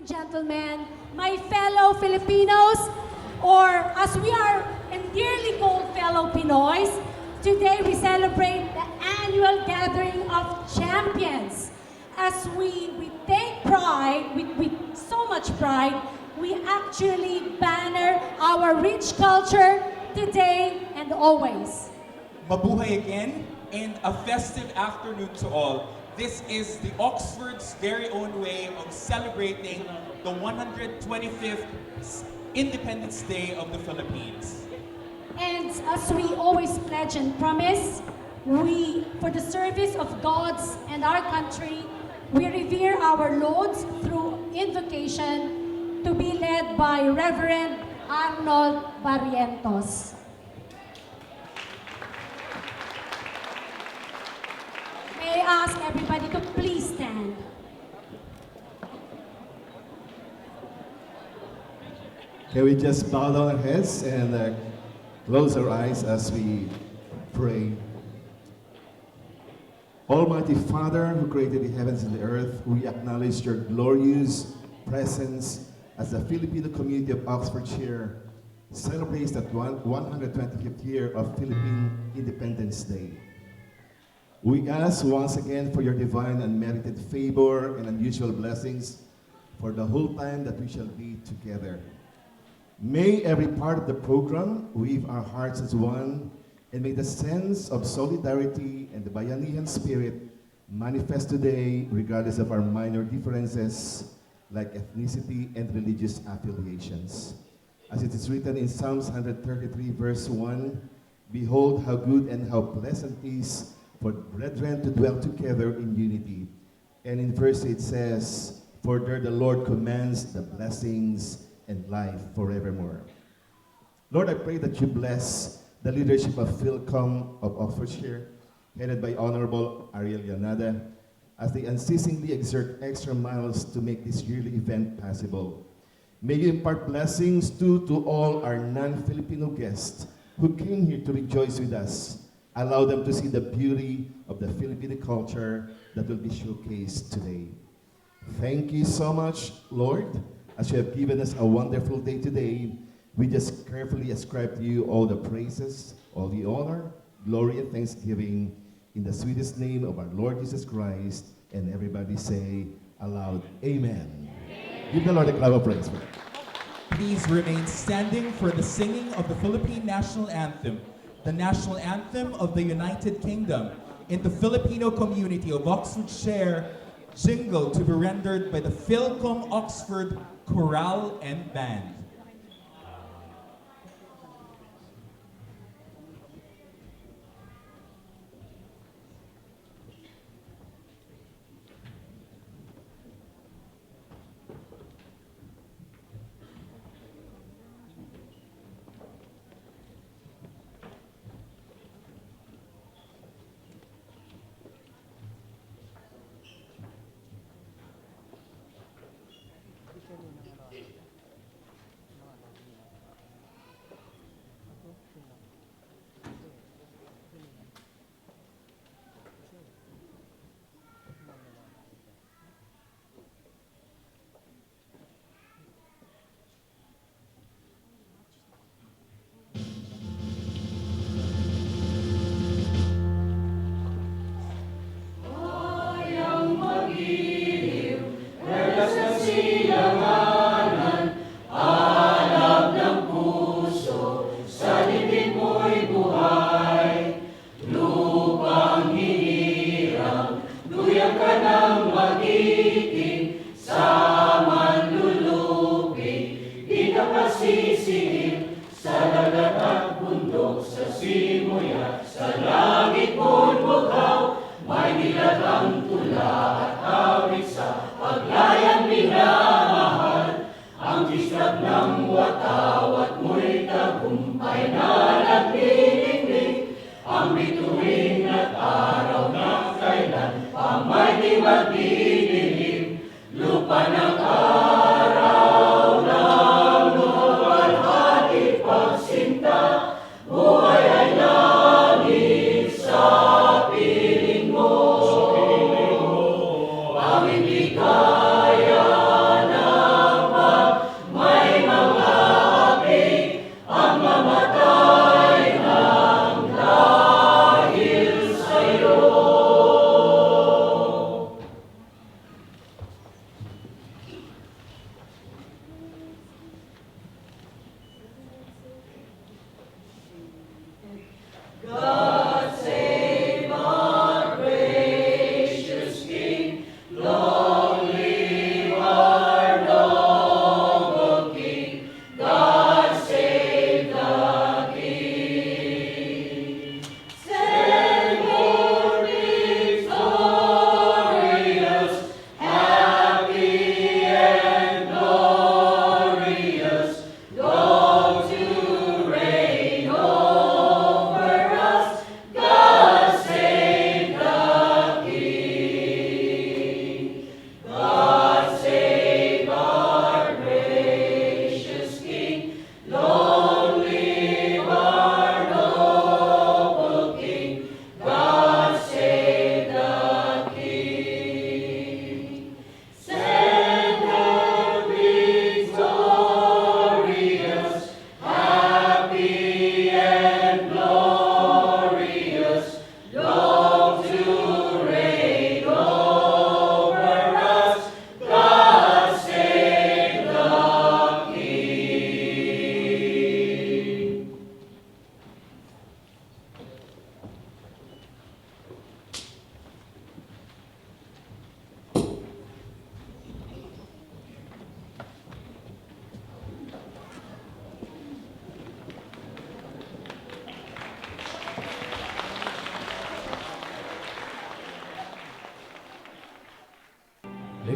and gentlemen, my fellow Filipinos, or as we are endearly called fellow Pinoys, today we celebrate the annual gathering of champions. As we take pride, with so much pride, we actually banner our rich culture today and always. Mabuhay again and a festive afternoon to all. This is the Oxford's very own way of celebrating the 125th Independence Day of the Philippines. And as we always pledge and promise, we, for the service of God's and our country, we revere our lords through invocation to be led by Reverend Arnold Barrientos. May I ask everybody to please stand. Can we just bow down our heads and close our eyes as we pray? Almighty Father, who created the heavens and the earth, we acknowledge your glorious presence as the Filipino community of Oxfordshire celebrates the 125th year of Philippine Independence Day. We ask once again for your divine unmerited favor and unusual blessings for the whole time that we shall be together. May every part of the program weave our hearts as one, and may the sense of solidarity and the Bayanihan spirit manifest today regardless of our minor differences like ethnicity and religious affiliations. As it is written in Psalms 133 verse 1, behold how good and how pleasant it is for brethren to dwell together in unity. And in verse 8 says, for there the Lord commands the blessings and life forevermore. Lord, I pray that you bless the leadership of FilCom of Oxfordshire, headed by Honorable Ariel Yanada, as they unceasingly exert extra miles to make this yearly event possible. May you impart blessings too to all our non-Filipino guests who came here to rejoice with us. Allow them to see the beauty of the Filipino culture that will be showcased today. Thank you so much, Lord, as you have given us a wonderful day today. We just carefully ascribe to you all the praises, all the honor, glory, and thanksgiving in the sweetest name of our Lord Jesus Christ. And everybody say aloud, Amen. Give the Lord a clap of praise for that. Please remain standing for the singing of the Philippine National Anthem, the national anthem of the United Kingdom, in the Filipino community of Oxfordshire, jingle to be rendered by the FilCom Oxford Chorale and Band.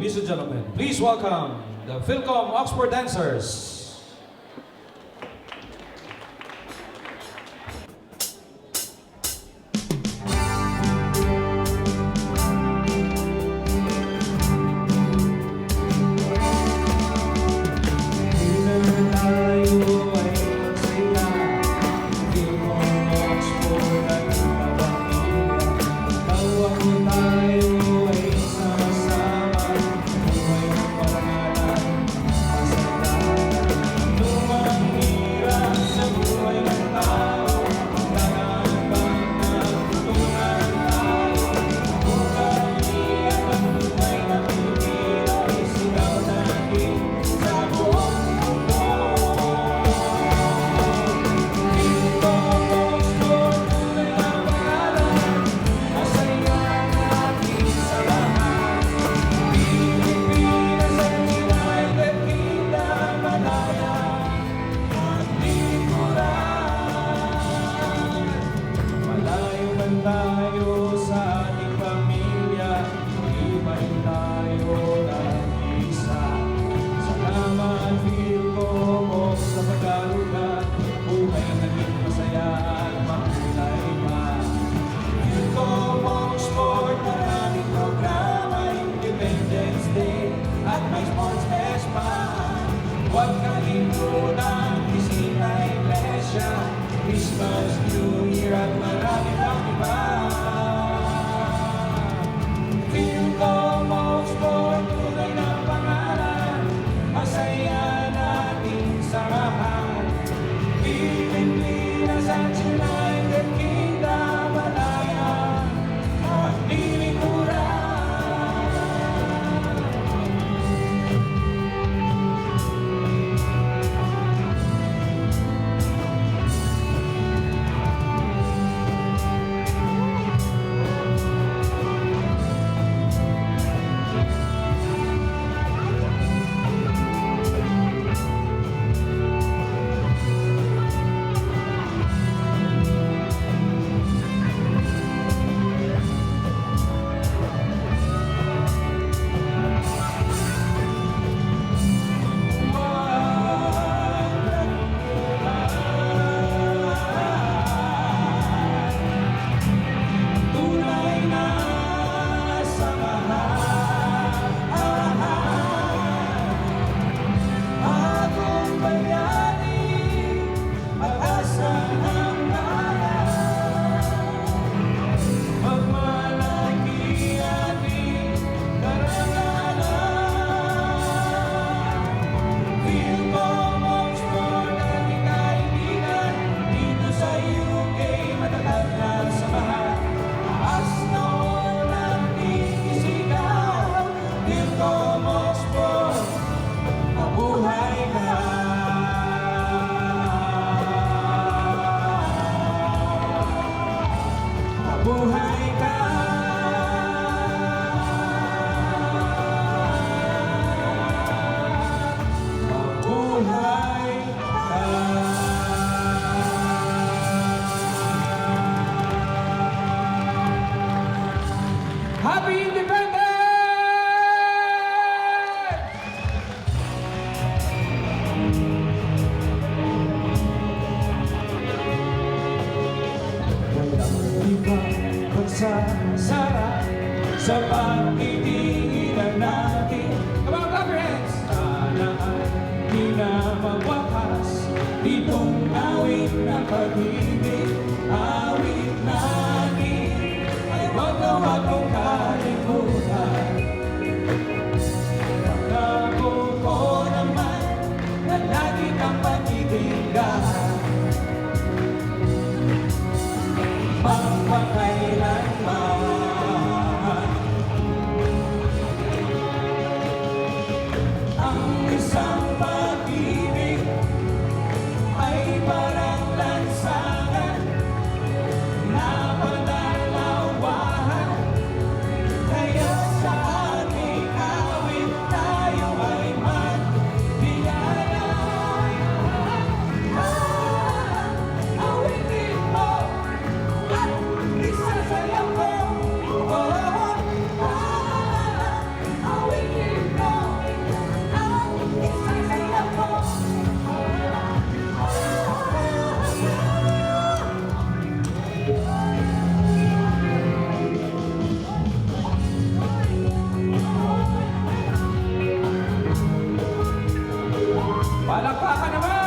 Ladies and gentlemen, please welcome the FilCom Oxford Dancers. Tayo sa ating pamilya, ibay tayo nag-isa. Salamat FilCom sa pagkaruga, buhay naging masaya at makulay pa. FilCom Sport, maraming programa, Independence Day at may sports fest pa. Huwag kalimutan, bisita iglesia, Christmas, New Year at marami pang iba. FilCom Sport, tunay na pangalan, masaya nating samahan. Pilipinas at United Kingdom, malaya at lilikuran. Buhay ka, mabuhay ka. Happy Independence! Magsasara sa pagtitinginan natin. Come on, clap your hands! Sana ay di na mawakas itong awit ng pag-ibig. Awit natin ay wag na wag mong kalimutan. Pangako ko naman na lagi kang pag-ibigay. Magpakailanman ang isang pag-ibig ay parang lansangan na Palakpakan naman!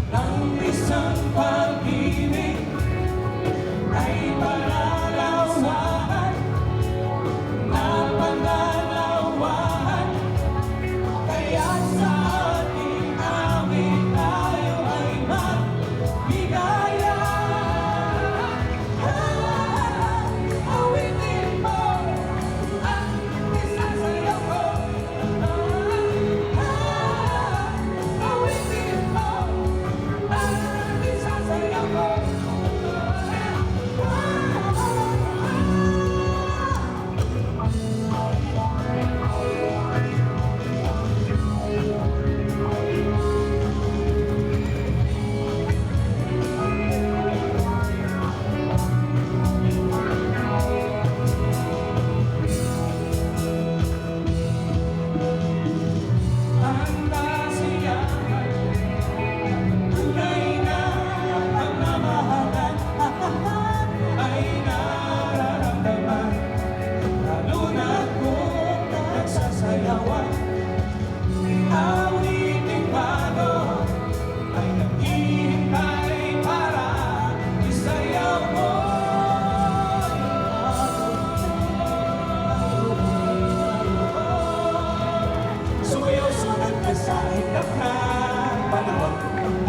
Ang isang pag-ibig ay malalawahan, napananawahan, kaya sa ating amin tayo ay magbigaya. Awitin mo ang isasayaw ko. Awitin mo ang isasayaw ko. Ang kasiyahan, tunay na pagmamahalan ay nararamdaman, lalo na kung nagsasayawan. Awiting bago ay naghihintay para isayaw mo. Sumayaw sunod ka sa itak ng panahon,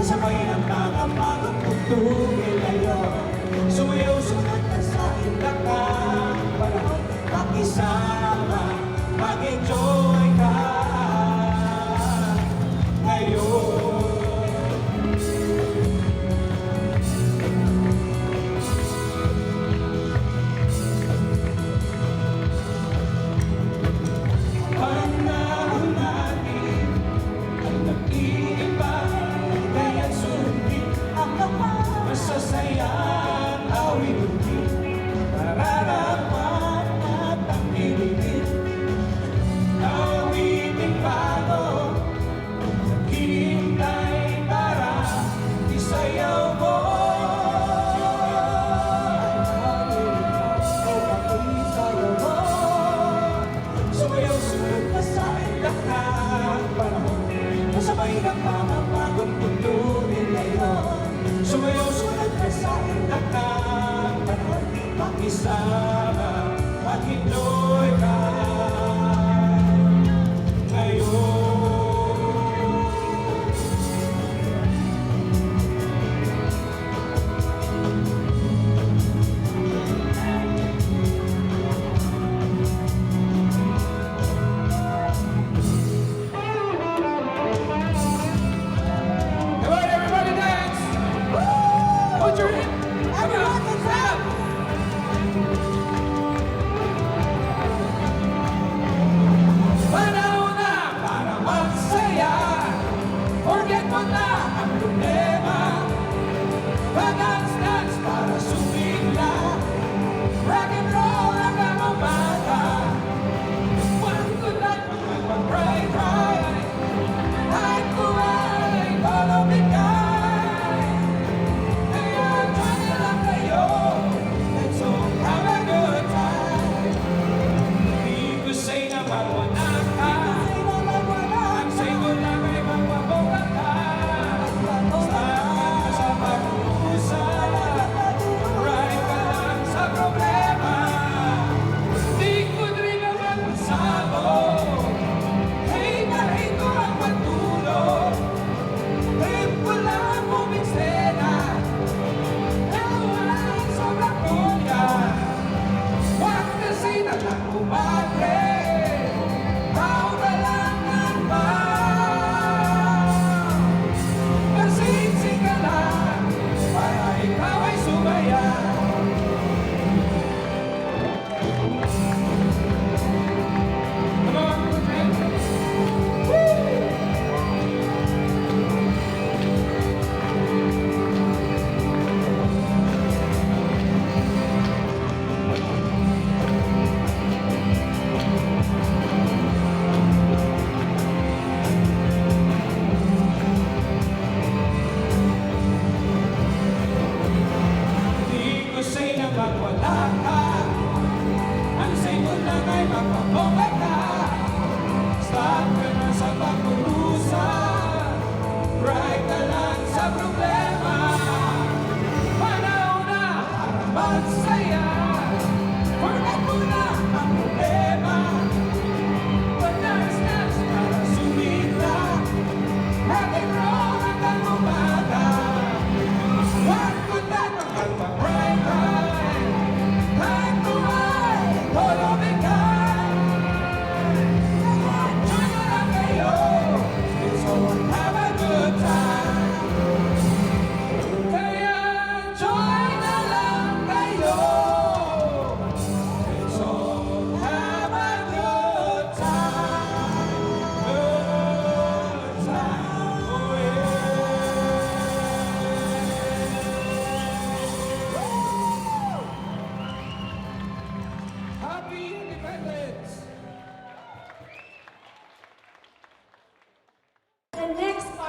kasabay ng mga bagong tugtugin ngayon. Sumayaw sunod ka sa itak ng panahon, makisama, mag-enjoy ka ngayon. Panahon natin ay nag-iiba, kaya't sundin ang masasayang awit-awit, mararapat at ang nilibig. Awiting bago, naghihintay para isayaw mo. Sumayaw sunod ka sa itak ng panahon, kasabay ng mga bagong tugtugin ngayon. Sumayaw sunod ka sa itak ng panahon, makisama, mag-enjoy ka ngayon. Come on, everybody dance! Put your hands up! Panahon na para magsaya, forget mo na ang problema. Pag-dance-dance para sumigla, rock and roll hanggang umaga. One good night, mag-cry-cry, kahit buhay, follow me guide. Kaya join lang kayo, let's all have a good time. Hindi ko say na magwala ka, ang say ko lang ay magpaboga ka. Basta sa pag-uusap,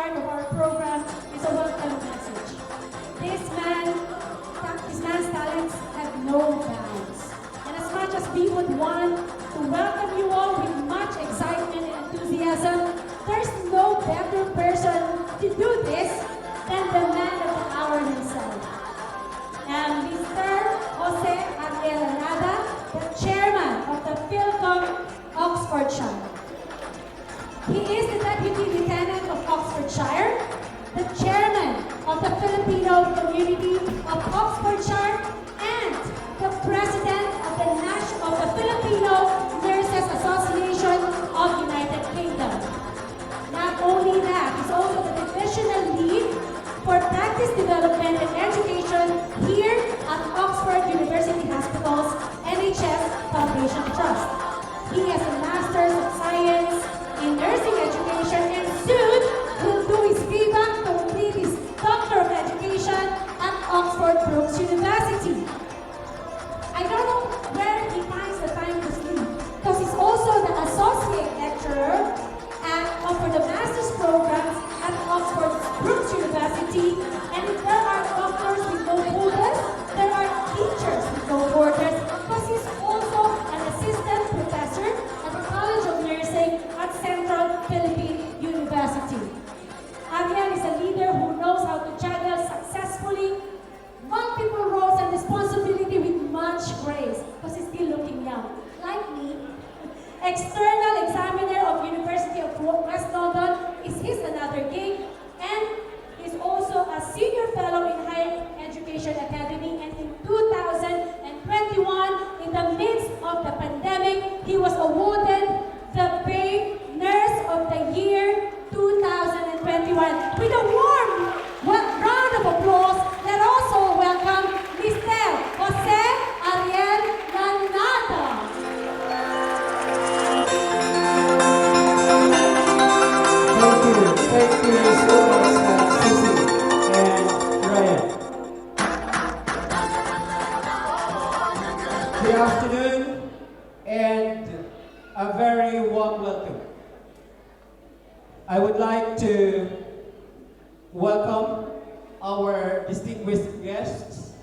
start of our program is a welcome message. This man's talents have no bounds. And as much as we would want to welcome you all with much excitement and enthusiasm, there's no better person to do this than the man of the hour himself. And Mr. Jose Ariel Anada, the chairman of the FilCom Oxfordshire. He is the Deputy Lieutenant of Oxfordshire, the Chairman of the Filipino Community of Oxfordshire, and the President of the Filipino Nurses Association of United Kingdom. Not only that, he's also the Divisional Lead for Practice Development and Education here at Oxford University Hospital's NHS Foundation Trust. He has a Master's of Science in Nursing Education and soon will do his VBAC to complete his Doctor of Education at Oxford Brookes University. I don't know where he finds the time to sleep because he's also the Associate Lecturer for the Master's Programs at Oxford Brookes University. And if there are doctors with no borders, there are teachers with no borders because he's also an Assistant Professor at the College of Nursing at Central Philippine University. Ariel is a leader who knows how to juggle successfully multiple roles and responsibility with much grace because he's still looking young, like me. External Examiner of University of West London is his another gig, and he's also a Senior Fellow in Higher Education Academy, and in 2021, in the midst of the pandemic, he was awarded the Brave Nurse of the Year 2021. With a warm round of applause, let's also welcome Mr. Jose Ariel Lanada. Thank you so much, Susie and Ryan. Good afternoon and a very warm welcome. I would like to welcome our distinguished guests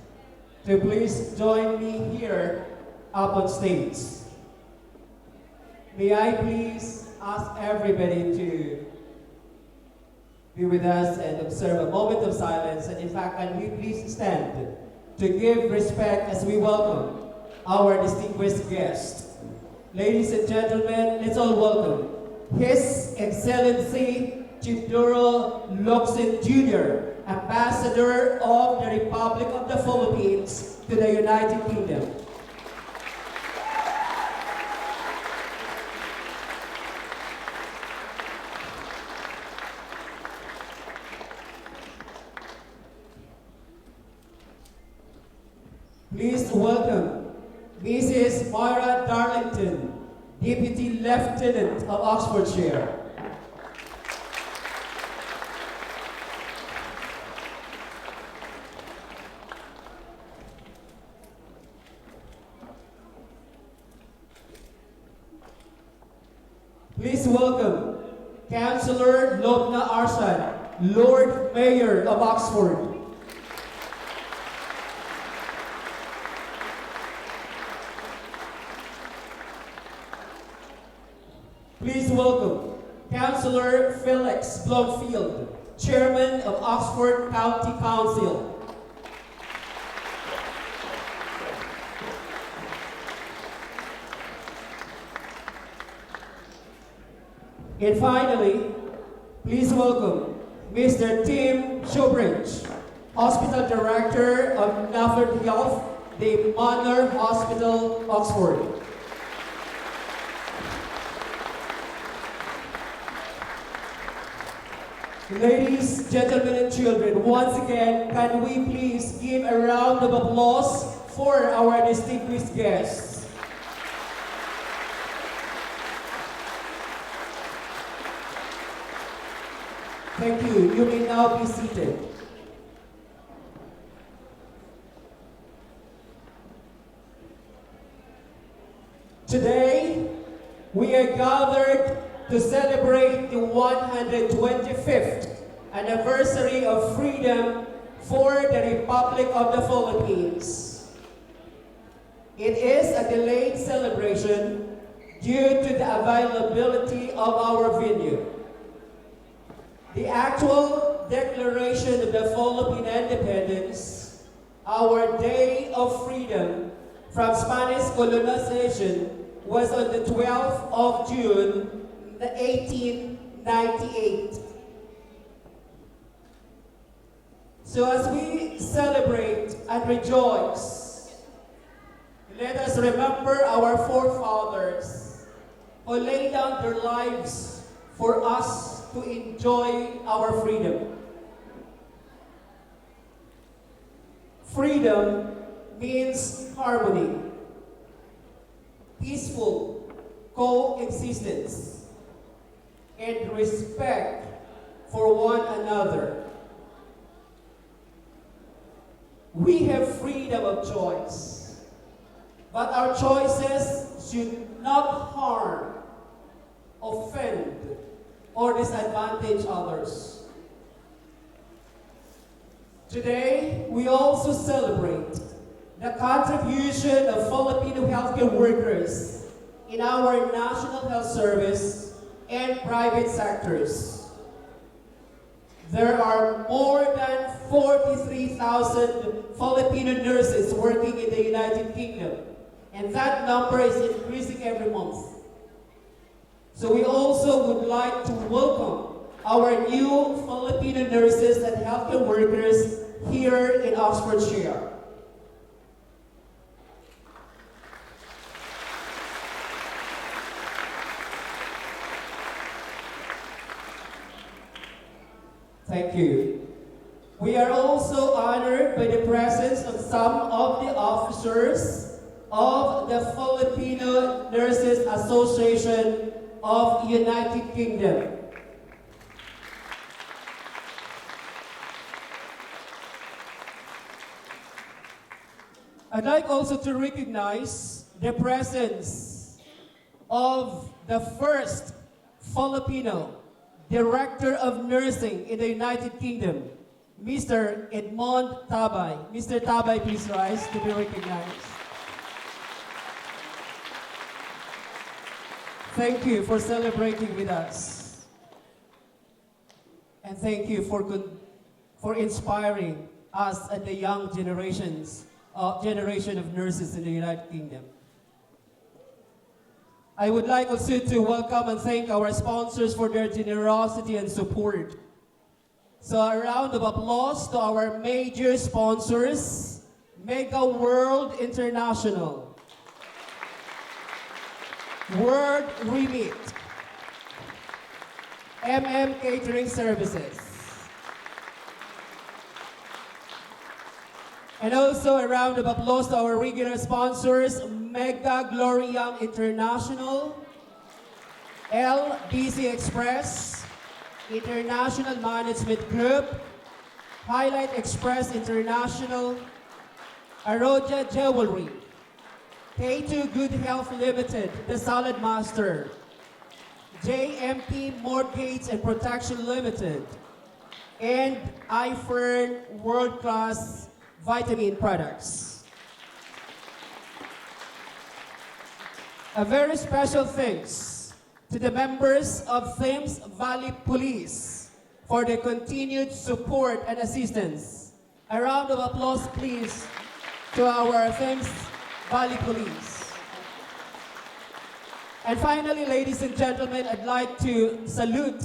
to please join me here up on stage. May I please ask everybody to be with us and observe a moment of silence, and in fact, can we please stand to give respect as we welcome our distinguished guest. Ladies and gentlemen, let's all welcome His Excellency Chidoro Locsin Jr., Ambassador of the Republic of the Philippines to the United Kingdom. Please welcome Mrs. Moira Darlington, Deputy Lieutenant of Oxfordshire. Please welcome Councillor Lobna Arsan, Lord Mayor of Oxford. Please welcome Councillor Felix Blomfield, Chairman of Oxford County Council. And finally, please welcome Mr. Tim Showbridge, Hospital Director of Nafford Health, the Manor Hospital, Oxford. Ladies, gentlemen, and children, once again, can we please give a round of applause for our distinguished guests. Thank you. You may now be seated. Today, we are gathered to celebrate the 125th anniversary of freedom for the Republic of the Philippines. It is a delayed celebration due to the availability of our venue. The actual declaration of the Philippine independence, our Day of Freedom from Spanish colonization, was on the 12th of June, 1898. So as we celebrate and rejoice, let us remember our forefathers who laid down their lives for us to enjoy our freedom. Freedom means harmony, peaceful coexistence, and respect for one another. We have freedom of choice, but our choices should not harm, offend, or disadvantage others. Today, we also celebrate the contribution of Filipino healthcare workers in our National Health Service and private sectors. There are more than 43,000 Filipino nurses working in the United Kingdom, and that number is increasing every month. So we also would like to welcome our new Filipino nurses and healthcare workers here in Oxfordshire. Thank you. We are also honored by the presence of some of the officers of the Filipino Nurses Association of United Kingdom. I'd like also to recognize the presence of the first Filipino Director of Nursing in the United Kingdom, Mr. Edmond Tabay. Mr. Tabay, please rise to be recognized. Thank you for celebrating with us. And thank you for inspiring us and the young generation of nurses in the United Kingdom. I would like also to welcome and thank our sponsors for their generosity and support. So a round of applause to our major sponsors, Mega World International, World Remit, Catering Services, and also a round of applause to our regular sponsors, Mega Glory Young International, LBC Express, International Management Group, Highlight Express International, Aroja Jewelry, K2 Good Health Limited, The Salad Master, JMP Mortgage and Protection Limited, and iFern World Class Vitamin Products. A very special thanks to the members of Thames Valley Police for their continued support and assistance. A round of applause, please, to our Thames Valley Police. And finally, ladies and gentlemen, I'd like to salute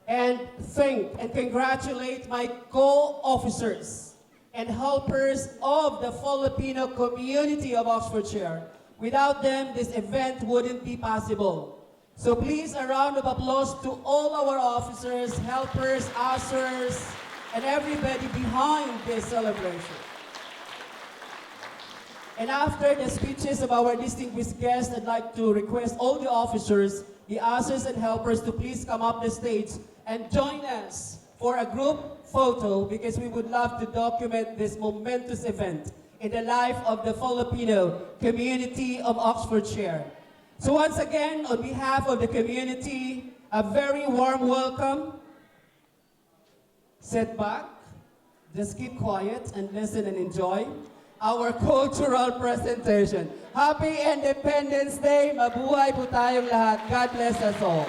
and thank and congratulate my co-officers and helpers of the Filipino community of Oxfordshire. Without them, this event wouldn't be possible. So please, a round of applause to all our officers, helpers, ushers, and everybody behind this celebration. And after the speeches of our distinguished guests, I'd like to request all the officers, the ushers and helpers to please come up the stage and join us for a group photo because we would love to document this momentous event in the life of the Filipino community of Oxfordshire. So once again, on behalf of the community, a very warm welcome sit back, just keep quiet and listen and enjoy our cultural presentation. Happy Independence Day! Mabuhay po tayong lahat. God bless us all.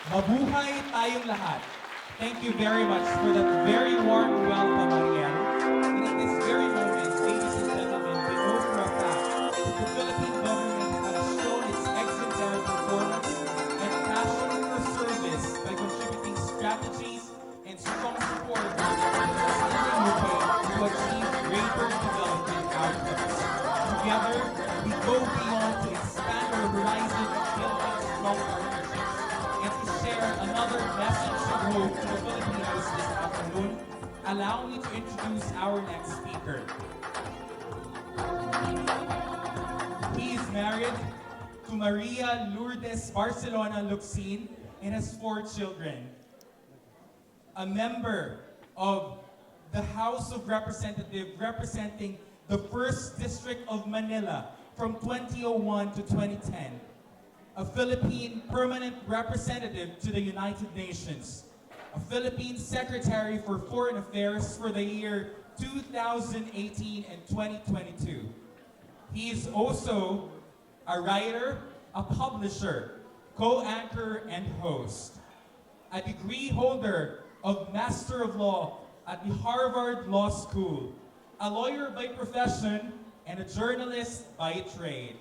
Mabuhay tayong lahat. Thank you very much for that very warm welcome, Ariel. And in this very moment, ladies and gentlemen, we know for a fact that the Philippine government has shown its exemplary performance and passion for service by contributing strategies and strong support to the UK to achieve greater development outcomes. Together, we go beyond to expand our horizon and build on strong partnerships and to share another message of hope to the Filipinos this afternoon. Allow me to introduce our next speaker. He is married to Maria Lourdes Barcelona Luxin and has 4 children. A member of the House of Representatives representing the 1st District of Manila from 2001 to 2010. A Philippine permanent representative to the United Nations. A Philippine Secretary for Foreign Affairs for the year 2018 and 2022. He is also a writer, a publisher, co-anchor, and host. A degree holder of Master of Law at the Harvard Law School, a lawyer by profession, and a journalist by trade.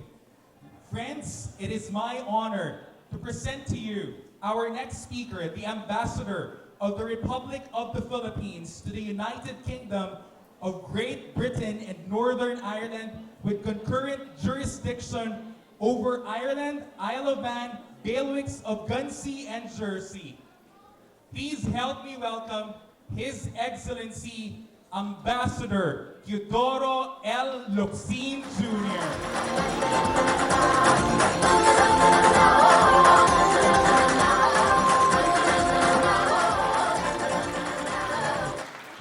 Friends, it is my honor to present to you our next speaker, the Ambassador of the Republic of the Philippines to the United Kingdom of Great Britain and Northern Ireland with concurrent jurisdiction over Ireland, Isle of Man, bailiwicks of Guernsey and Jersey. Please help me welcome His Excellency Ambassador Teodoro L. Luxin Jr.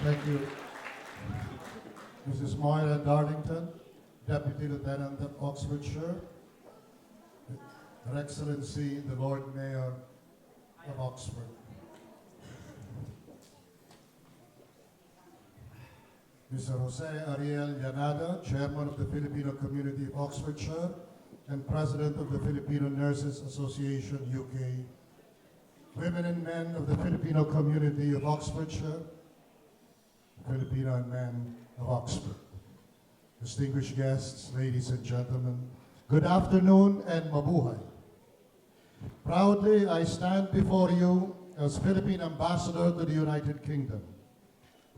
Thank you. Mrs. Moira Darlington, Deputy Lieutenant of Oxfordshire. Her Excellency, the Lord Mayor of Oxford. Mr. Jose Ariel Llanada, Chairman of the Filipino Community of Oxfordshire and President of the Filipino Nurses Association, UK. Women and men of the Filipino Community of Oxfordshire, Filipino and men of Oxford. Distinguished guests, ladies and gentlemen, good afternoon and mabuhay. Proudly, I stand before you as Philippine Ambassador to the United Kingdom,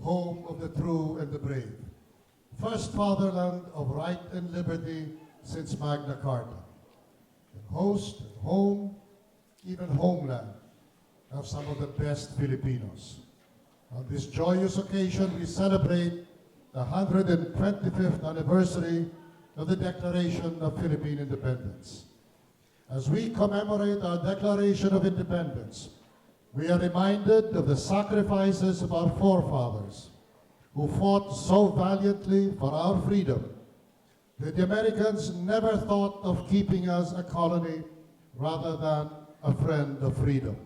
home of the true and the brave, first fatherland of right and liberty since Magna Carta, and host, home, even homeland of some of the best Filipinos. On this joyous occasion, we celebrate the 125th anniversary of the Declaration of Philippine Independence. As we commemorate our Declaration of Independence, we are reminded of the sacrifices of our forefathers who fought so valiantly for our freedom that the Americans never thought of keeping us a colony rather than a friend of freedom.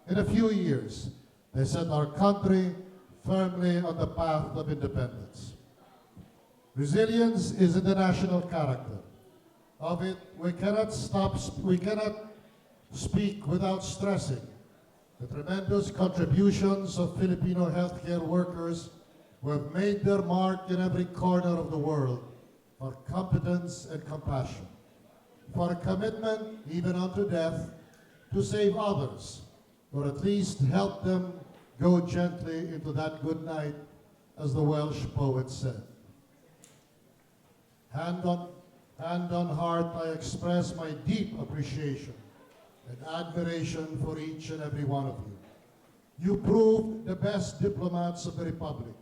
In a few years, they set our country firmly on the path of independence. Resilience is in the national character. Of it, we cannot speak without stressing the tremendous contributions of Filipino healthcare workers who have made their mark in every corner of the world for competence and compassion, for a commitment, even unto death, to save others, or at least help them go gently into that good night, as the Welsh poet said. Hand on heart, I express my deep appreciation and admiration for each and every one of you. You proved the best diplomats of the Republic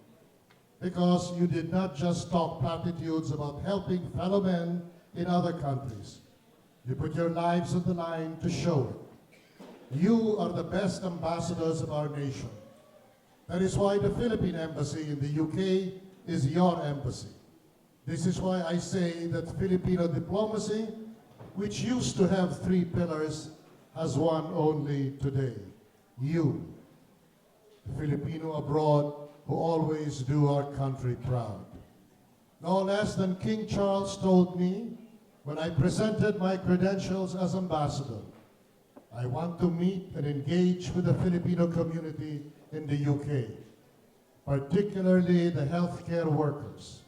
because you did not just talk platitudes about helping fellow men in other countries. You put your lives on the line to show it. You are the best ambassadors of our nation. That is why the Philippine Embassy in the UK is your embassy. This is why I say that Filipino diplomacy, which used to have 3 pillars, has one only today: you. Filipino abroad who always do our country proud. No less than King Charles told me when I presented my credentials as ambassador, I want to meet and engage with the Filipino community in the UK, particularly the healthcare workers.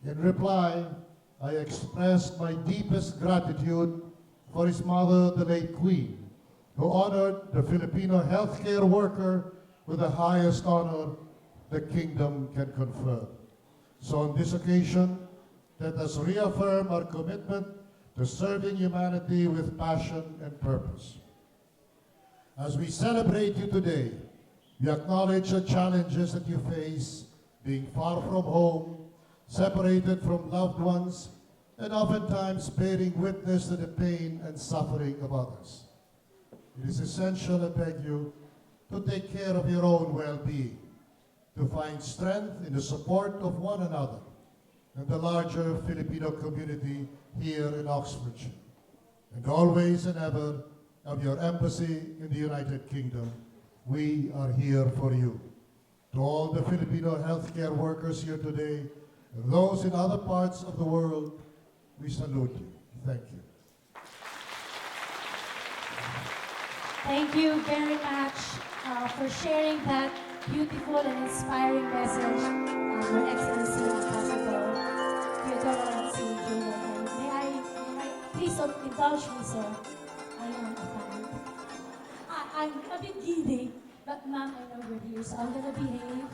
In reply, I expressed my deepest gratitude for his mother, the late Queen, who honored the Filipino healthcare worker with the highest honor the kingdom can confer. So on this occasion, let us reaffirm our commitment to serving humanity with passion and purpose. As we celebrate you today, we acknowledge the challenges that you face, being far from home, separated from loved ones, and oftentimes bearing witness to the pain and suffering of others. It is essential, I beg you, to take care of your own well-being, to find strength in the support of one another and the larger Filipino community here in Oxfordshire. And always and ever, of your embassy in the United Kingdom, we are here for you. To all the Filipino healthcare workers here today, and those in other parts of the world, we salute you. Thank you. Thank you very much for sharing that beautiful and inspiring message, Your Excellency Ambassador Theodore C. Jr. And may I please indulge me, sir. I am a fan. I'm a bit giddy, but ma'am, I know we're here, so I'm gonna behave.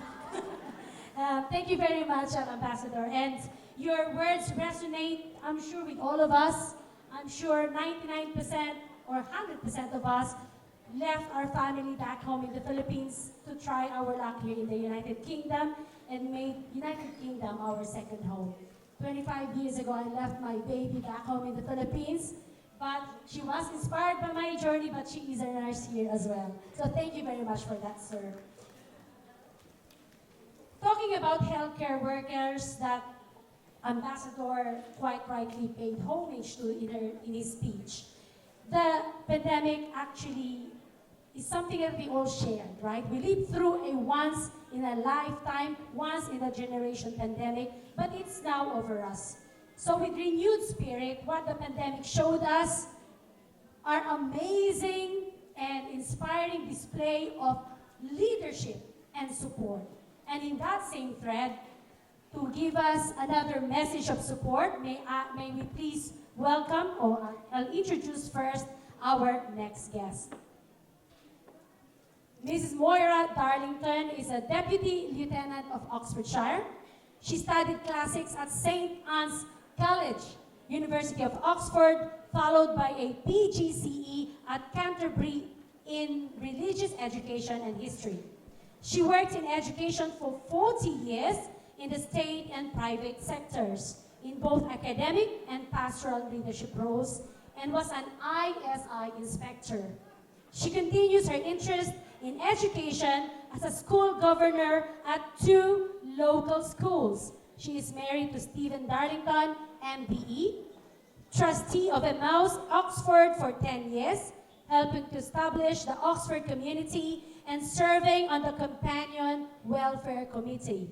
Thank you very much, Ambassador. And your words resonate, I'm sure, with all of us. I'm sure 99% or 100% of us left our family back home in the Philippines to try our luck here in the United Kingdom and made United Kingdom our second home. 25 years ago, I left my baby back home in the Philippines, but she was inspired by my journey, but she is a nurse here as well. So thank you very much for that, sir. Talking about healthcare workers that Ambassador quite rightly paid homage to in his speech, the pandemic actually is something that we all shared, right? We lived through a once-in-a-lifetime, once-in-a-generation pandemic, but it's now over us. So with renewed spirit, what the pandemic showed us are amazing and inspiring display of leadership and support. And in that same thread, to give us another message of support, may we please welcome, or I'll introduce first our next guest. Mrs. Moira Darlington is a Deputy Lieutenant of Oxfordshire. She studied classics at St. Anne's College, University of Oxford, followed by a PGCE at Canterbury in Religious Education and History. She worked in education for 40 years in the state and private sectors, in both academic and pastoral leadership roles, and was an ISI inspector. She continues her interest in education as a school governor at 2 local schools. She is married to Stephen Darlington, MBE, trustee of Emmaus Oxford for 10 years, helping to establish the Oxford community and serving on the Companion Welfare Committee.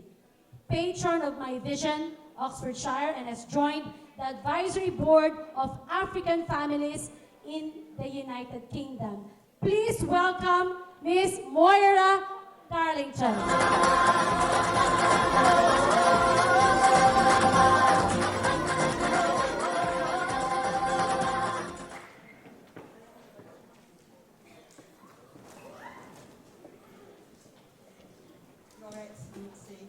Patron of My Vision, Oxfordshire, and has joined the advisory board of African families in the United Kingdom. Please welcome Ms. Moira Darlington. Your Excellency,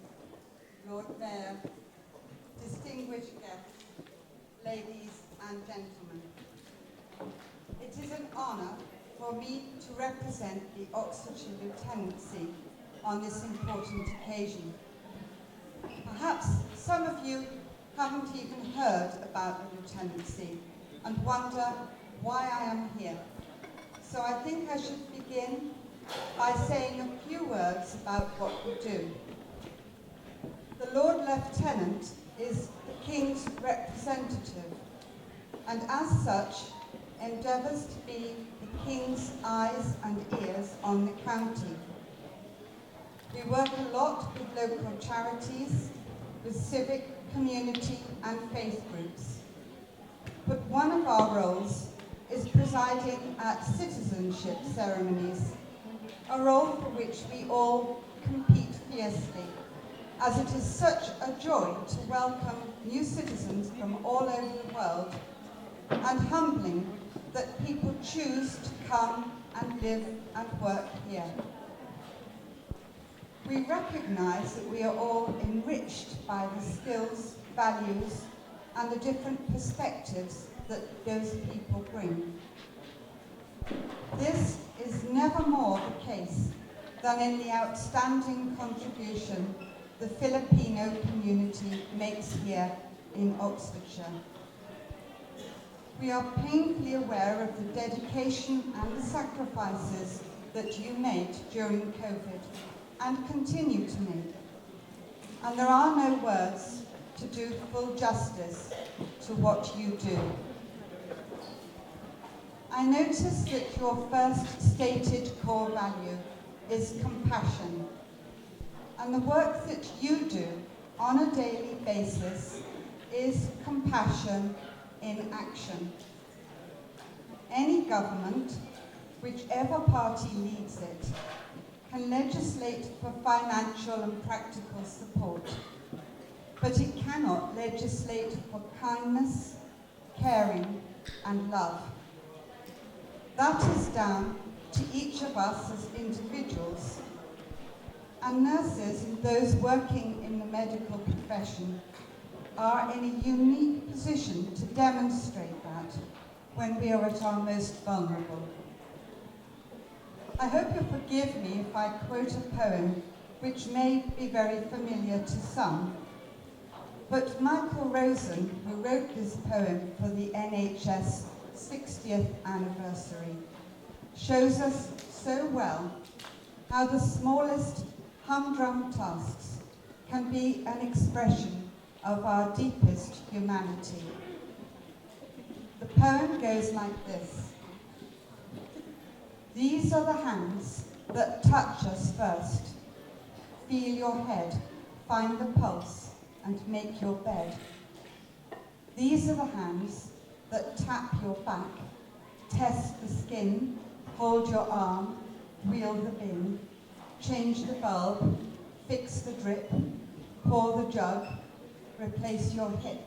Lord Mayor, distinguished guests, ladies and gentlemen. It is an honour for me to represent the Oxfordshire Lieutenancy on this important occasion. Perhaps some of you haven't even heard about the Lieutenancy and wonder why I am here. So I think I should begin by saying a few words about what we do. The Lord Lieutenant is the King's representative, and as such endeavours to be the King's eyes and ears on the county. We work a lot with local charities, with civic, community and faith groups. But one of our roles is presiding at citizenship ceremonies, a role for which we all compete fiercely, as it is such a joy to welcome new citizens from all over the world, and humbling that people choose to come and live and work here. We recognise that we are all enriched by the skills, values, and the different perspectives that those people bring. This is never more the case than in the outstanding contribution the Filipino community makes here in Oxfordshire. We are painfully aware of the dedication and the sacrifices that you made during COVID and continue to make. And there are no words to do full justice to what you do. I notice that your first stated core value is compassion. And the work that you do on a daily basis is compassion in action. Any government, whichever party leads it, can legislate for financial and practical support, but it cannot legislate for kindness, caring, and love. That is down to each of us as individuals, and nurses and those working in the medical profession are in a unique position to demonstrate that when we are at our most vulnerable. I hope you'll forgive me if I quote a poem which may be very familiar to some, but Michael Rosen, who wrote this poem for the NHS 60th anniversary, shows us so well how the smallest humdrum tasks can be an expression of our deepest humanity. The poem goes like this. These are the hands that touch us first. Feel your head, find the pulse, and make your bed. These are the hands that tap your back, test the skin, hold your arm, wheel the bin, change the bulb, fix the drip, pour the jug, replace your hip.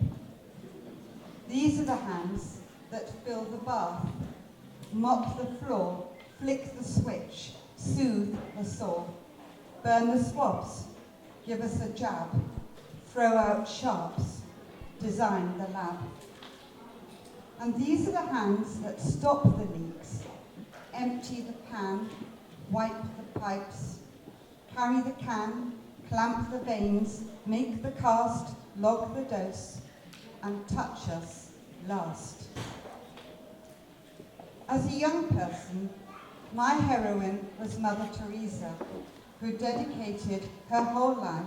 These are the hands that fill the bath, mop the floor, flick the switch, soothe the sore, burn the swabs, give us a jab, throw out sharps, design the lab. And these are the hands that stop the leaks, empty the pan, wipe the pipes, carry the can, clamp the veins, make the cast, log the dose, and touch us last. As a young person, my heroine was Mother Teresa, who dedicated her whole life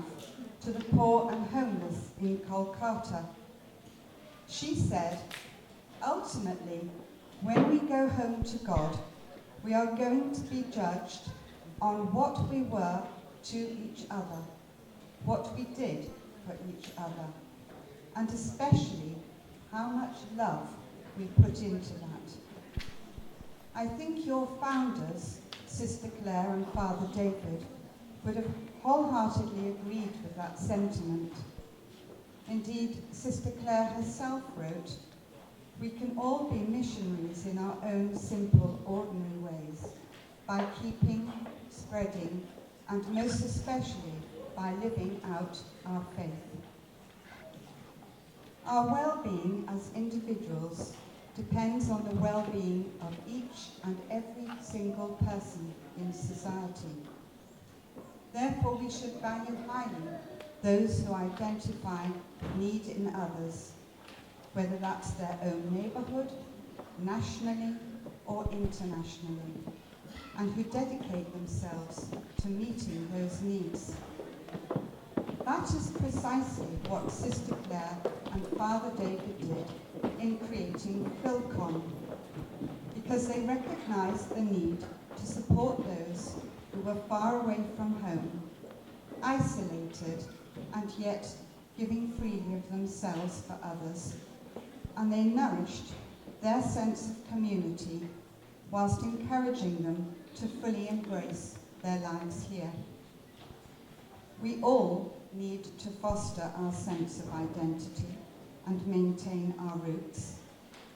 to the poor and homeless in Kolkata. She said, ultimately, when we go home to God, we are going to be judged on what we were to each other, what we did for each other, and especially how much love we put into that. I think your founders, Sister Claire and Father David, would have wholeheartedly agreed with that sentiment. Indeed, Sister Claire herself wrote, "We can all be missionaries in our own simple, ordinary ways, by keeping, spreading, and most especially by living out our faith." Our well-being as individuals depends on the well-being of each and every single person in society. Therefore, we should value highly those who identify need in others, whether that's their own neighbourhood, nationally or internationally, and who dedicate themselves to meeting those needs. That is precisely what Sister Claire and Father David did in creating FilCom, because they recognised the need to support those who were far away from home isolated, and yet giving freely of themselves for others. And they nourished their sense of community whilst encouraging them to fully embrace their lives here. We all need to foster our sense of identity and maintain our roots,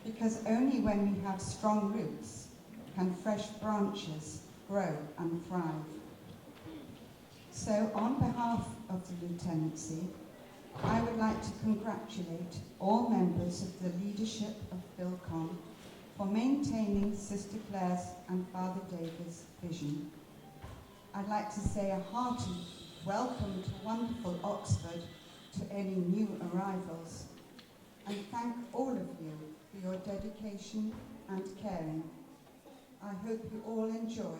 because only when we have strong roots can fresh branches grow and thrive. So on behalf of the Lieutenancy, I would like to congratulate all members of the leadership of FilCom for maintaining Sister Claire's and Father David's vision. I'd like to say a hearty welcome to wonderful Oxford to any new arrivals, and thank all of you for your dedication and caring. I hope you all enjoy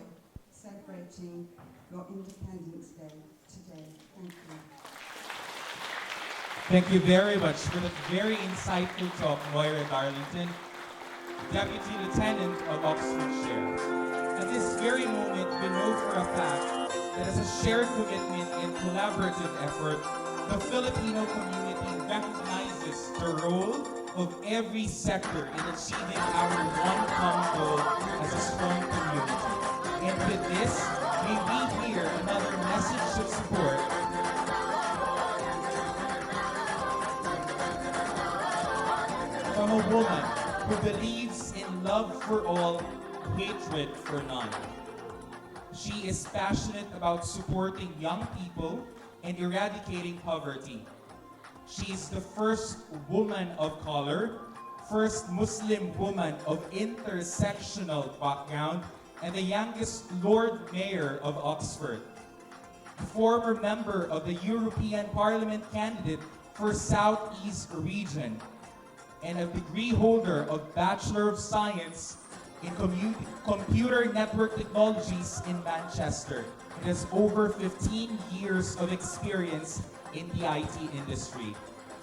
celebrating your Independence Day today. Thank you. Thank you very much for that very insightful talk, Moira Darlington, Deputy Lieutenant of Oxfordshire. At this very moment, we know for a fact that as a shared commitment and collaborative effort, the Filipino community recognizes the role of every sector in achieving our one common goal as a strong community. And with this, may we hear another message of support from a woman who believes in love for all, hatred for none. She is passionate about supporting young people and eradicating poverty. She is the first woman of color, first Muslim woman of intersectional background, and the youngest Lord Mayor of Oxford. Former member of the European Parliament candidate for Southeast Region, and a degree holder of Bachelor of Science in Computer Network Technologies in Manchester. It has over 15 years of experience in the IT industry.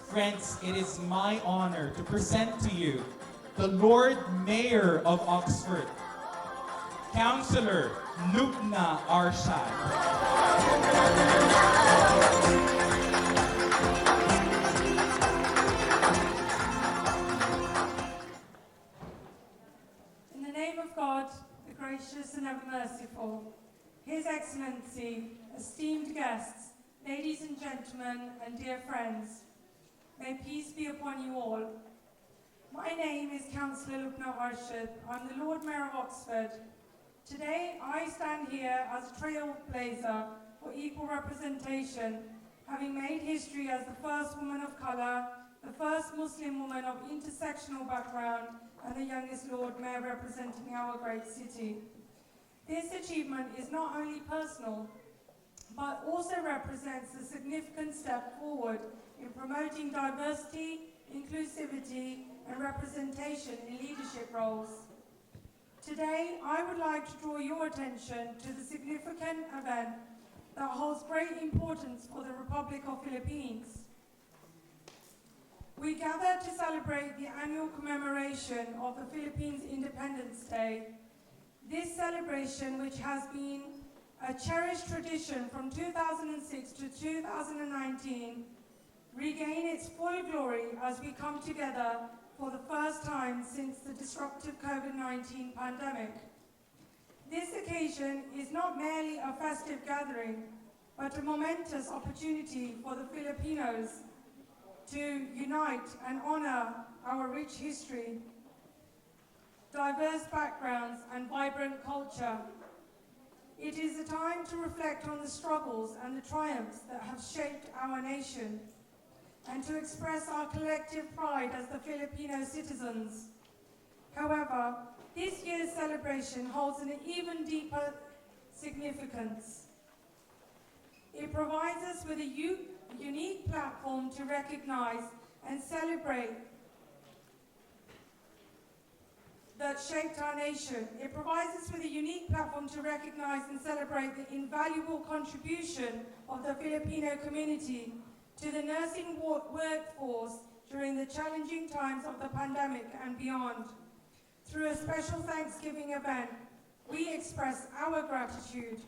Friends, it is my honor to present to you the Lord Mayor of Oxford, Councillor Lubna Arshad. In the name of God, the gracious and ever merciful, His Excellency, esteemed guests, ladies and gentlemen, and dear friends, may peace be upon you all. My name is Councillor Lubna Arshad. I'm the Lord Mayor of Oxford. Today, I stand here as a trailblazer for equal representation, having made history as the first woman of colour, the first Muslim woman of intersectional background, and the youngest Lord Mayor representing our great city. This achievement is not only personal, but also represents a significant step forward in promoting diversity, inclusivity, and representation in leadership roles. Today, I would like to draw your attention to the significant event that holds great importance for the Republic of Philippines. We gather to celebrate the annual commemoration of the Philippines Independence Day. This celebration, which has been a cherished tradition from 2006 to 2019, regain its full glory as we come together for the first time since the disruptive COVID-19 pandemic. This occasion is not merely a festive gathering, but a momentous opportunity for the Filipinos to unite and honor our rich history, diverse backgrounds, and vibrant culture. It is a time to reflect on the struggles and the triumphs that have shaped our nation, and to express our collective pride as the Filipino citizens. However, this year's celebration holds an even deeper significance. It provides us with a unique platform to recognize and celebrate that shaped our nation. It provides us with a unique platform to recognize and celebrate the invaluable contribution of the Filipino community to the nursing workforce during the challenging times of the pandemic and beyond. Through a special Thanksgiving event, we express our gratitude.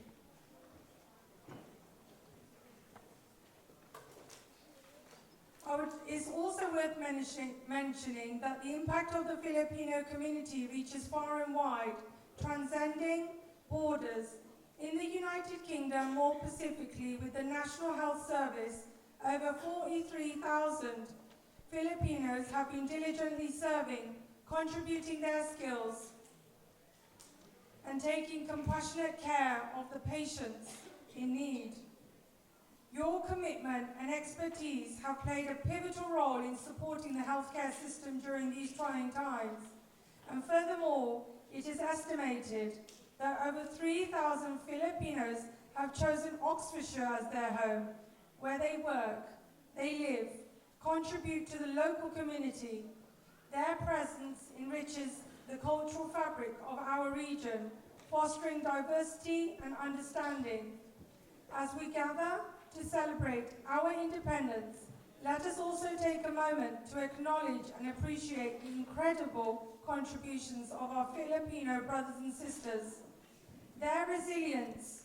is also worth mentioning that the impact of the Filipino community reaches far and wide, transcending borders. In the United Kingdom, more specifically with the National Health Service, over 43,000 Filipinos have been diligently serving, contributing their skills, and taking compassionate care of the patients in need. Your commitment and expertise have played a pivotal role in supporting the healthcare system during these trying times. And furthermore, it is estimated that over 3,000 Filipinos have chosen Oxfordshire as their home, where they work, they live, contribute to the local community. Their presence enriches the cultural fabric of our region, fostering diversity and understanding. As we gather to celebrate our independence, let us also take a moment to acknowledge and appreciate the incredible contributions of our Filipino brothers and sisters. Their resilience,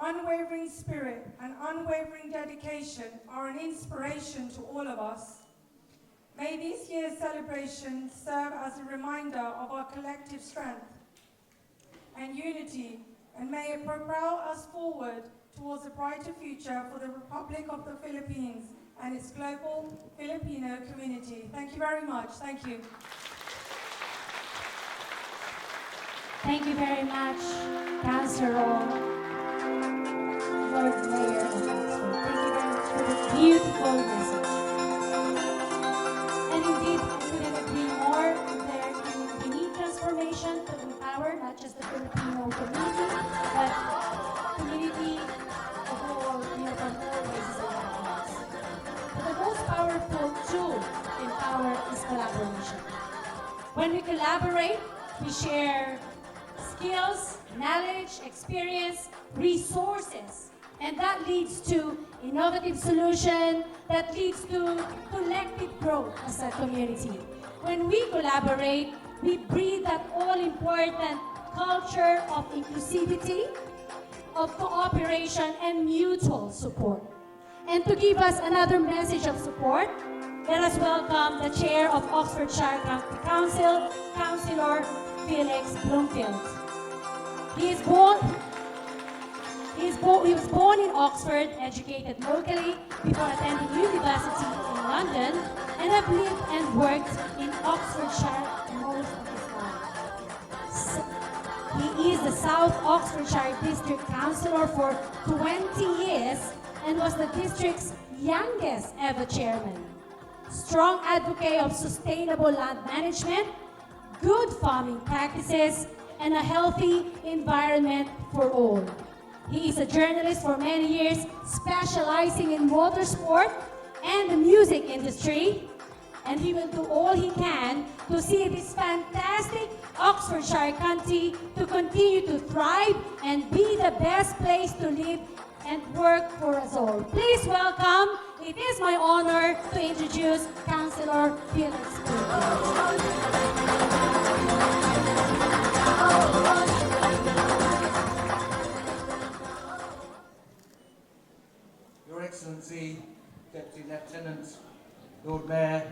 unwavering spirit, and unwavering dedication are an inspiration to all of us. May this year's celebration serve as a reminder of our collective strength and unity, and may it propel us forward towards a brighter future for the Republic of the Philippines and its global Filipino community. Thank you very much. Thank you. Thank you very much, Councillor Lord Mayor of Oxford. Thank you very much for the beautiful message. And indeed, I couldn't agree more. We need transformation to empower not just the Filipino community, but community of all, from all races and backgrounds. But the most powerful tool to empower is collaboration. When we collaborate, we share skills, knowledge, experience, resources, and that leads to innovative solution, that leads to collective growth as a community. When we collaborate, we breathe that all-important culture of inclusivity, of cooperation, and mutual support. And to give us another message of support, let us welcome the Chair of Oxfordshire County Council, Councillor Felix Bloomfield. He was born in Oxford, educated locally before attending university in London, and have lived and worked in Oxfordshire most of his life. He is the South Oxfordshire District Councillor for 20 years and was the district's youngest ever chairman. Strong advocate of sustainable land management, good farming practices, and a healthy environment for all. He is a journalist for many years, specializing in motorsport and the music industry, and he will do all he can to see this fantastic Oxfordshire county to continue to thrive and be the best place to live and work for us all. Please welcome, it is my honor to introduce Councillor Felix Bloomfield. Your Excellency, Deputy Lieutenant, Lord Mayor,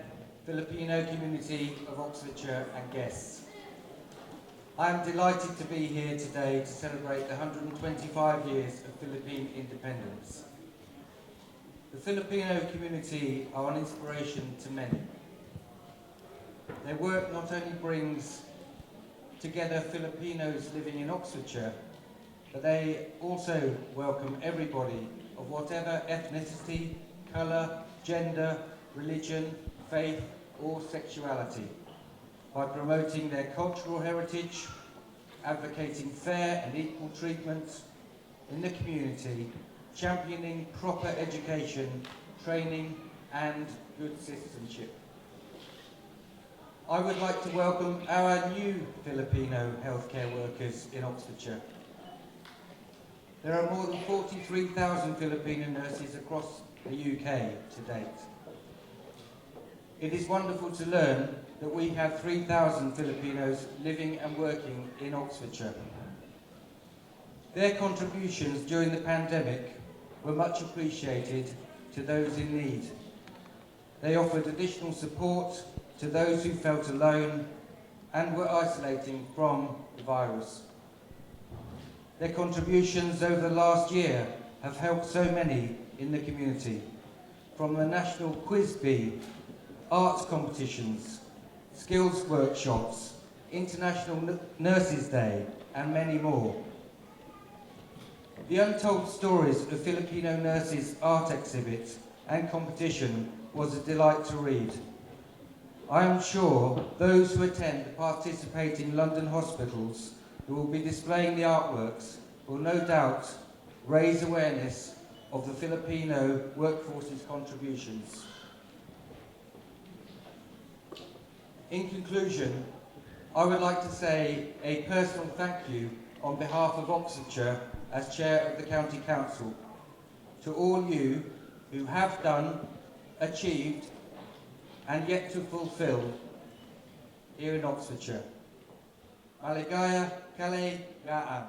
Filipino community of Oxfordshire and guests. I am delighted to be here today to celebrate the 125 years of Philippine independence. The Filipino community are an inspiration to many. Their work not only brings together Filipinos living in Oxfordshire, but they also welcome everybody of whatever ethnicity, colour, gender, religion, faith or sexuality by promoting their cultural heritage, advocating fair and equal treatment in the community, championing proper education, training and good citizenship. I would like to welcome our new Filipino healthcare workers in Oxfordshire. There are more than 43,000 Filipino nurses across the UK to date. It is wonderful to learn that we have 3,000 Filipinos living and working in Oxfordshire. Their contributions during the pandemic were much appreciated to those in need. They offered additional support to those who felt alone and were isolating from the virus. Their contributions over the last year have helped so many in the community, from the National Quiz Bee, arts competitions, skills workshops, International Nurses Day, and many more. The Untold Stories of Filipino Nurses art exhibit and competition was a delight to read. I am sure those who attend the participating London hospitals who will be displaying the artworks will no doubt raise awareness of the Filipino workforce's contributions. In conclusion, I would like to say a personal thank you on behalf of Oxfordshire as Chair of the County Council to all you who have done, achieved and yet to fulfil here in Oxfordshire. Maligaya Kalayaan.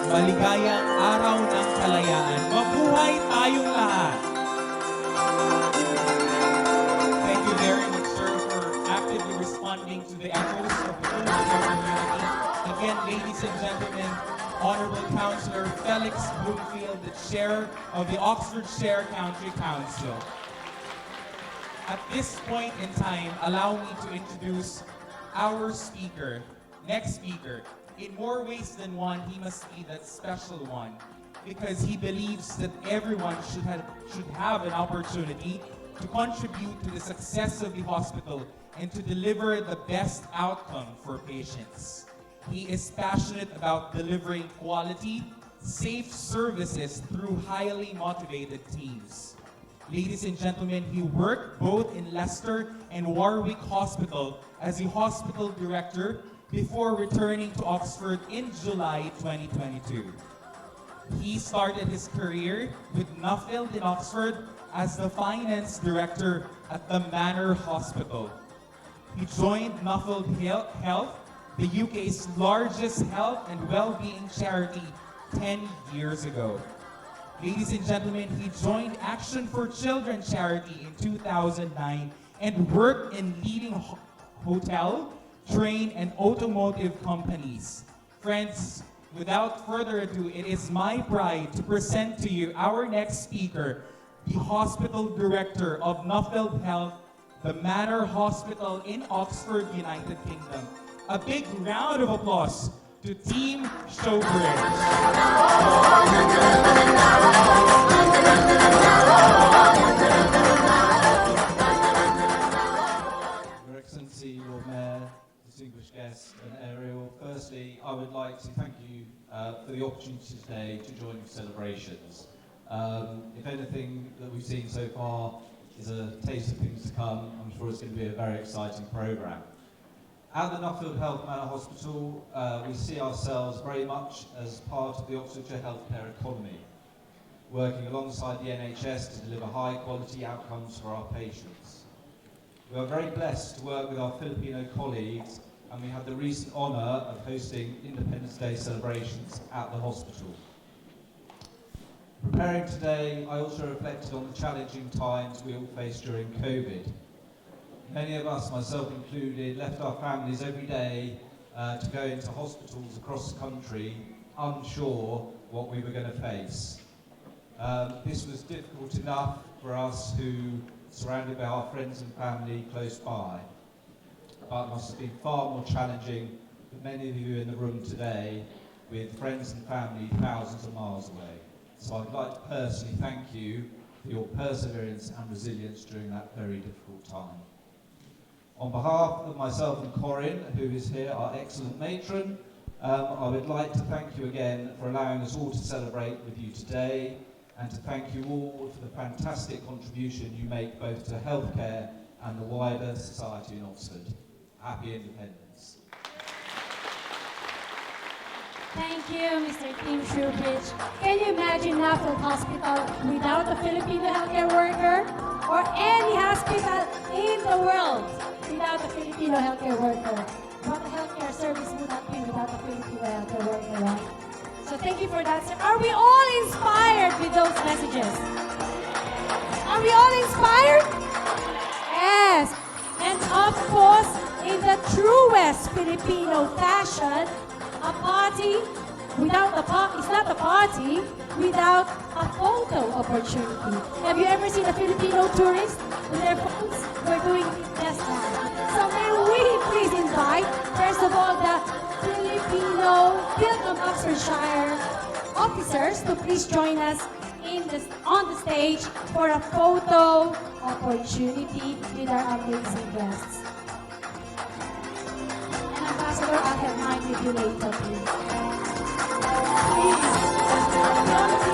Maligayang araw ng kalayaan. Mabuhay tayong lahat. Thank you very much, sir, for actively responding to the echoes of the Filipino community. Again, ladies and gentlemen, Honorable Councillor Felix Bloomfield, the Chair of the Oxfordshire County Council. At this point in time, allow me to introduce our speaker, next speaker. In more ways than one, he must be that special one because he believes that everyone should have an opportunity to contribute to the success of the hospital and to deliver the best outcome for patients. He is passionate about delivering quality, safe services through highly motivated teams. Ladies and gentlemen, he worked both in Leicester and Warwick Hospital as a hospital director before returning to Oxford in July 2022. He started his career with Nuffield in Oxford as the finance director at the Manor Hospital. He joined Nuffield Health, the UK's largest health and well-being charity, 10 years ago. Ladies and gentlemen, he joined Action for Children charity in 2009 and worked in leading hotel, train, and automotive companies. Friends, without further ado, it is my pride to present to you our next speaker, the Hospital Director of Nuffield Health, the Manor Hospital in Oxford, United Kingdom. A big round of applause to Team Showbridge. Your Excellency, Lord Mayor, distinguished guests and Ariel, firstly, I would like to thank you for the opportunity today to join the celebrations. If anything that we've seen so far is a taste of things to come, I'm sure it's going to be a very exciting programme. At the Nuffield Health Manor Hospital, we see ourselves very much as part of the Oxfordshire healthcare economy, working alongside the NHS to deliver high quality outcomes for our patients. We are very blessed to work with our Filipino colleagues, and we had the recent honour of hosting Independence Day celebrations at the hospital. Preparing today, I also reflected on the challenging times we all faced during COVID. Many of us, myself included, left our families every day to go into hospitals across the country, unsure what we were going to face. This was difficult enough for us who surrounded by our friends and family close by, but it must have been far more challenging for many of you in the room today with friends and family thousands of miles away. So I'd like to personally thank you for your perseverance and resilience during that very difficult time. On behalf of myself and Corinne, who is here, our excellent matron, I would like to thank you again for allowing us all to celebrate with you today, and to thank you all for the fantastic contribution you make both to healthcare and the wider society in Oxford. Happy Independence. Thank you, Mr. Tim Shubridge. Can you imagine Nuffield Hospital without a Filipino healthcare worker? Or any hospital in the world without a Filipino healthcare worker? What a healthcare service would that be without about the Filipino world around. So thank you for that, sir. Are we all inspired with those messages? Are we all inspired? Yes. And of course, in the truest Filipino fashion, a party without it's not a party without a photo opportunity. Have you ever seen a Filipino tourist with their phones? We're doing just that. So may we please invite, first of all, the Filipino FilCom Oxfordshire officers to please join us on the stage for a photo opportunity with our amazing guests. And Ambassador, I'll have mine with you later, please. Please.